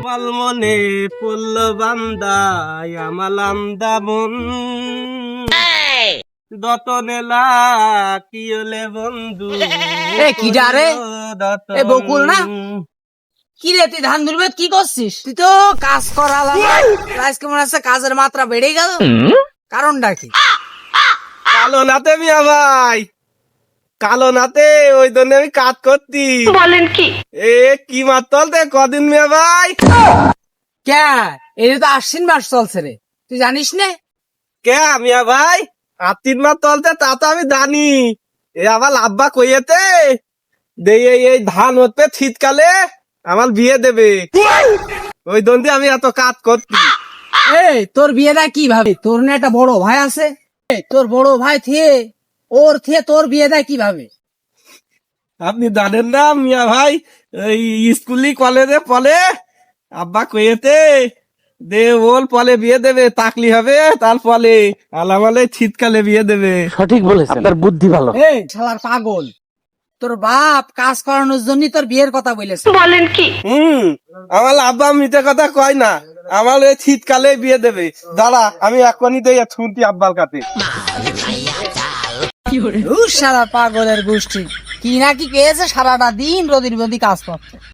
মাল মনে পড়ল বান্দাই আমার আমদা মন দতনেলা কি হলে বন্ধু এ কি ডারে? দতন। এ বকুল না? কি রে তুই ধান ধরবে কি করছিস? তুই তো কাজ করালা আজকে মনে হচ্ছে কাজের মাত্রা বেড়ে গেল, কারণটা কি? কালো নাতে মিয়া ভাই, কালো নাতে ওই জন্য আমি কাজ করতি। বলেন কি? এ কি মাত চলতে কদিন মিয়া ভাই? কে এই তো আশ্বিন মাস চলছে রে, তুই জানিস নে? কে মিয়া ভাই? আর 3 মাস চলতে তা তো আমি জানি। এ আমার আব্বা কইয়েতে দে এই ধান হতে শীতকালে আমার বিয়ে দেবে, ওই জন্য আমি এত কাজ করতি। এই তোর বিয়েটা কিভাবে? তোর না একটা বড় ভাই আছে, তোর বড় ভাই থিয়ে ওর থিয়ে তোর বিয়েটা কিভাবে? আপনি জানেন না মিয়া ভাই, এই স্কুলি কলেজে পলে আব্বা কইয়েতে দে ওল পলে বিয়ে দেবে, তাকলি হবে তার ফলে আলামালে শীতকালে বিয়ে দেবে। সঠিক বলেছেন, আপনার বুদ্ধি ভালো। এই শালার পাগল, তোর বাপ কাজ করানোর জন্য তোর বিয়ের কথা বলেছে। বলেন কি? আমার আব্বা মিথ্যে কথা কয় না, আমার এই শীতকালে বিয়ে দেবে। দাঁড়া আমি এখনই দেই শুনতি আব্বার কাছে। সারা পাগলের গোষ্ঠী কি না কি পেয়েছে, সারাটা দিন রোদির রোদি কাজ করছে।